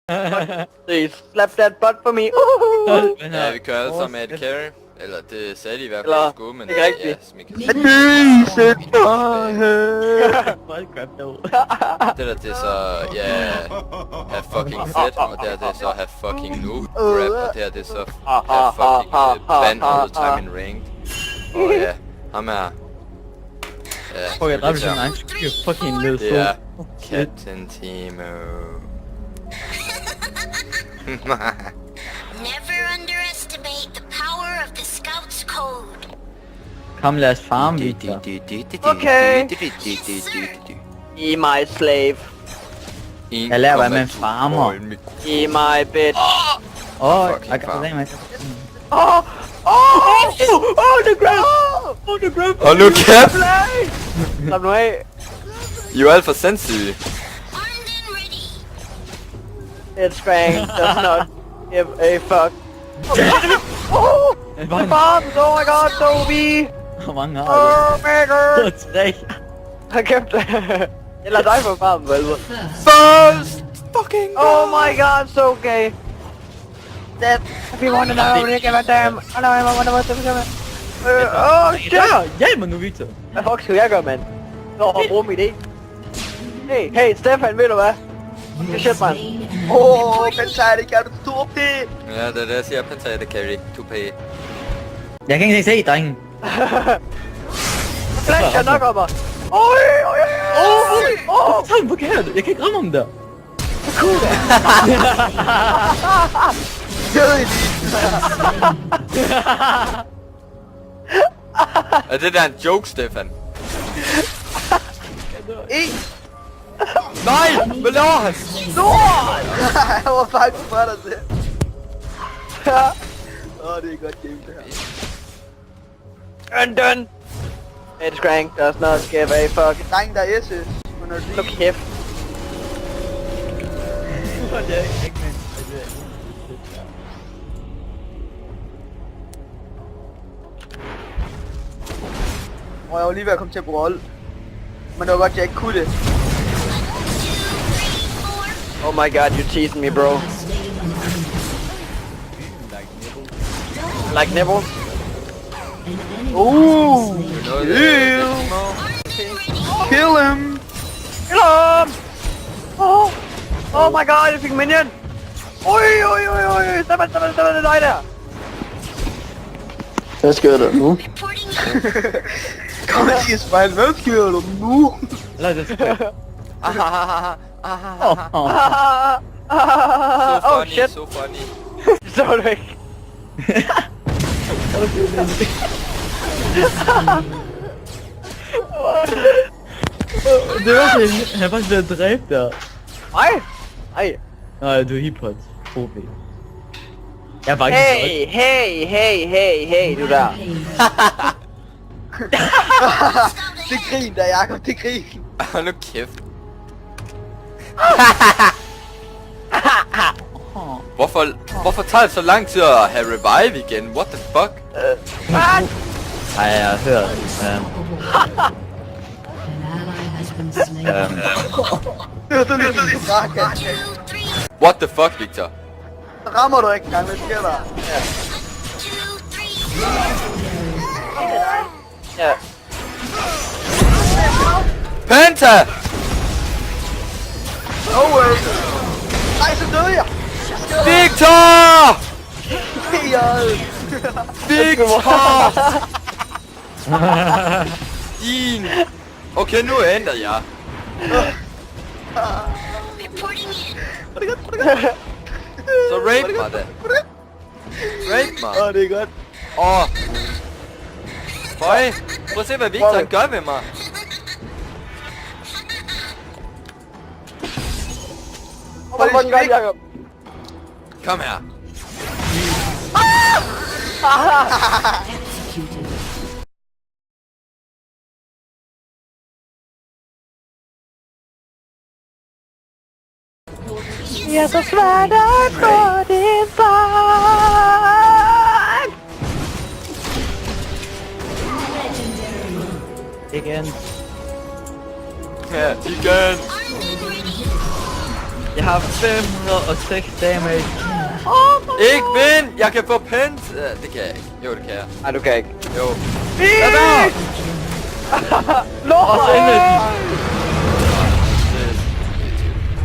Please, slap that butt for me. Ja, vi kører alle sammen med et carry. Eller det sagde de i hvert fald, Eller, at skulle, men det er rigtigt. ja, Smik. Det der, det er så, ja, have fucking fedt, og det her, det er så have fucking noob rap, og det her, det er så have fucking ban all the time in ranked. Og ja, ham er... Ja, Fuck, jeg dræbte sin egen skygge. Fucking lød det er Captain Timo. Never underestimate the power of the Scout's code. Kom, lad os farme, Victor. Okay. Be my slave. Jeg lærer, hvad man farmer. Be my bitch. Fucking Jeg kan farm. se mig. Oh, the grab! Oh, the grab! Hold nu kæft! Slap nu af. I er jo alt for sindssyge. Armed and ready. It's Frank does not give a fuck. Oh, my bombs! Oh my god, Toby! Hvor mange har Oh my god! du? 3. Hold kæft. Jeg lader dig få farmen, vel? First fucking Oh my god, so gay. That if you wanna know, you give a damn. I know I wanna what to do. Oh shit! Hjælp mig nu, Victor. Hvad fuck skal jeg gøre, mand? For at bruge min idé. Hey, Stefan, ved du hvad? Det er shit, mand. Pentari, kan du stå det? Ja, det er det, jeg siger, Pentari the carry. 2p. Jeg kan ikke se, drengen. Flash, jeg nok op mig. Oj. Hvorfor tager den forkert? Jeg kan ikke ramme ham der. Er det der en joke, Stefan? Nej! Hvad laver han? Jeg var faktisk for dig selv. Det er godt game det her. Done. It's Crank does not give a fuck. Dreng, der er SS. Look kæft. Og jeg var lige ved at komme til at bruge hold. Men det var godt, jeg ikke kunne det. Oh my god, you teasing me, bro. Like nibbles? Ooh! You know that, Kill him! Kill him! Oh my god, jeg fik en minion! Oj! Stefan, det er dig der! Hvad sker der nu? Reporting Kom lige, Spejl, hvad sker der nu? Lad det ske. So Oh funny, shit, so funny. så er du ikke. Det var sådan, han er faktisk blevet dræbt der. Ej. Nej, du er hiphop. OP. Jeg er faktisk Hey, du der. Det grin der, Jacob, det grin. Hold nu kæft. Hvorfor tager det så lang tid at have revive igen? What the fuck? Ej, jeg har hørt. Det er lige brak, 2, 3, What the fuck, Victor? rammer du ikke engang, hvad sker der? 2, 3. Ja. Penta! No way! Nej, så døde jeg! Victor! Hey, Victor! Din... Okay, nu ændrer jeg. Reporting in. Så rape mig da. Rape mig. det er godt. Høj, prøv at se hvad Victor han gør ved mig. Hvor er det godt, Jacob? Kom her. Jeg er så svært at få det barn. Igen. Ja, igen. Armed and ready. Jeg har 506 damage. Ikke vind! Jeg kan få pent! Det kan jeg ikke. Jo, det kan jeg. Nej, du kan ikke. Jo. Lad være! Lort!